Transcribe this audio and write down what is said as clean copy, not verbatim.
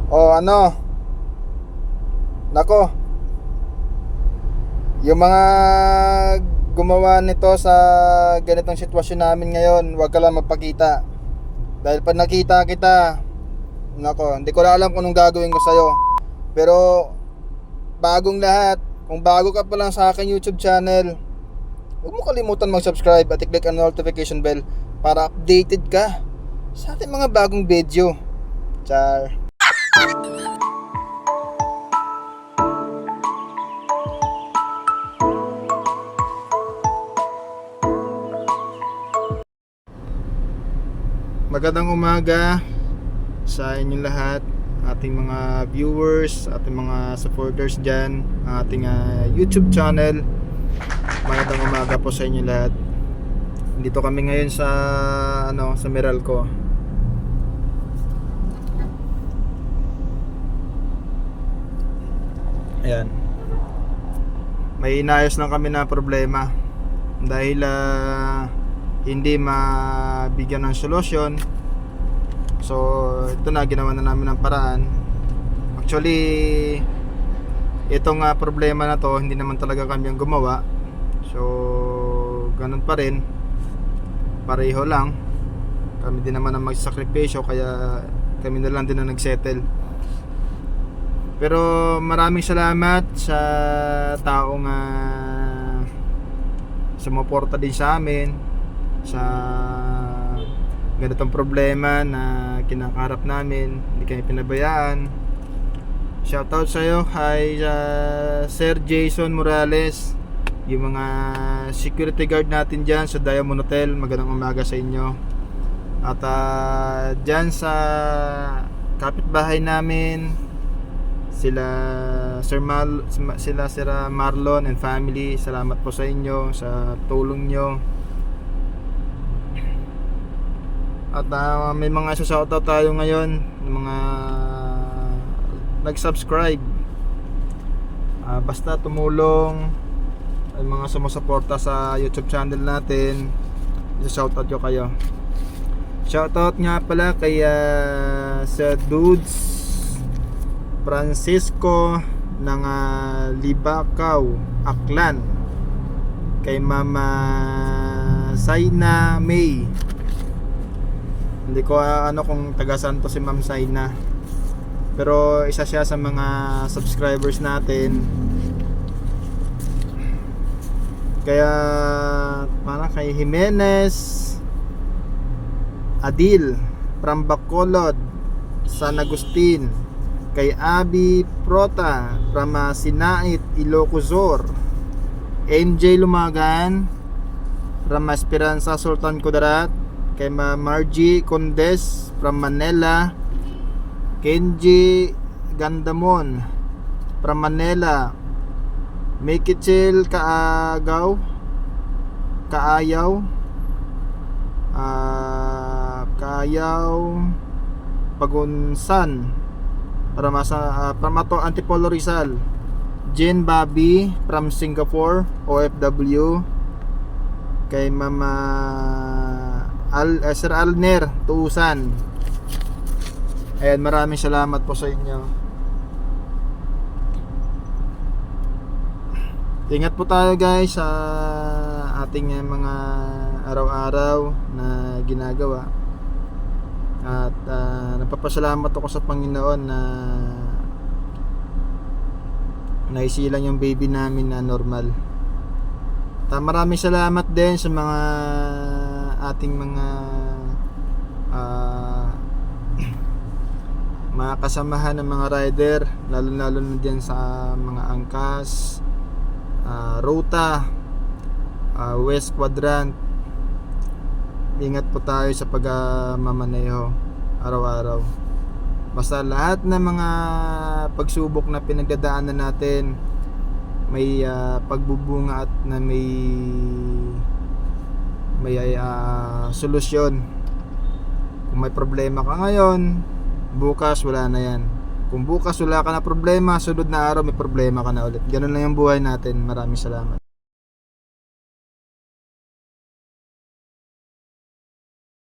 O ano, nako, yung mga gumawa nito sa ganitong sitwasyon namin ngayon, wag ka lang magpakita. Dahil pag nakita kita, nako, hindi ko na alam kung anong gagawin ko sa'yo. Pero bagong lahat, kung bago ka pa lang sa aking YouTube channel, huwag mo kalimutan mag-subscribe at i-click ang notification bell para updated ka sa ating mga bagong video. Char. Magandang umaga sa inyong lahat, ating mga viewers, ating mga supporters dyan, ating YouTube channel. Magandang umaga po sa inyong lahat. Dito kami ngayon sa sa Meralco. Ayan. May inayos lang kami na problema dahil hindi mabigyan ng solusyon. So ito na, ginawa na namin ng paraan. Actually, itong problema na to, hindi naman talaga kami ang gumawa. So ganun pa rin, pareho lang. Kami din naman ang magsakripisyo, kaya kami na lang din ang nagsettle. Pero maraming salamat sa taong sumuporta din sa amin sa ganitong problema na kinakaharap namin. Hindi kami pinabayaan. Shoutout sa iyo kay Sir Jason Morales, yung mga security guard natin dyan sa Diamond Hotel. Magandang umaga sa inyo. At dyan sa kapitbahay namin, sila Sir Marlon and family, salamat po sa inyo sa tulong nyo. At may mga shoutout tayo ngayon, mga nag-subscribe. Basta tumulong, ay mga sumusuporta sa YouTube channel natin, shoutout ko kayo. Shoutout nga pala kay sa Dudes Francisco ng Libacao, Aklan, kay Mama Saina May. Hindi ko kung taga saan to si Ma'am Saina, pero isa siya sa mga subscribers natin. Kaya para kay Jimenez Adil from Bacolod, San Agustin, kay Abi Prota from Sinait, Ilocos, MJ Lumagan from Esperanza, Sultan Kudarat, kay Margie Condes from Manila, Kenji Gandamon from Manila, Mekichel Kaayaw Pagunsan from Antipolo, Rizal, Jen Bobby from Singapore, OFW, kay Mama Sir Alner Tuusan. Ayan, maraming salamat po sa inyo. Ingat po tayo guys sa ating mga araw-araw na ginagawa. At nagpapasalamat ako sa Panginoon na naisilang yung baby namin na normal. At maraming salamat din sa mga ating mga kasamahan ng mga rider, lalo na dyan sa mga angkas, Rota, West Quadrant. Ingat po tayo sa pagmamaneho araw-araw. Basta lahat ng mga pagsubok na pinagdadaanan natin, may pagbubunga at na may solusyon. Kung may problema ka ngayon, bukas wala na yan. Kung bukas wala ka na problema, sunod na araw may problema ka na ulit. Ganun lang yung buhay natin. Maraming salamat.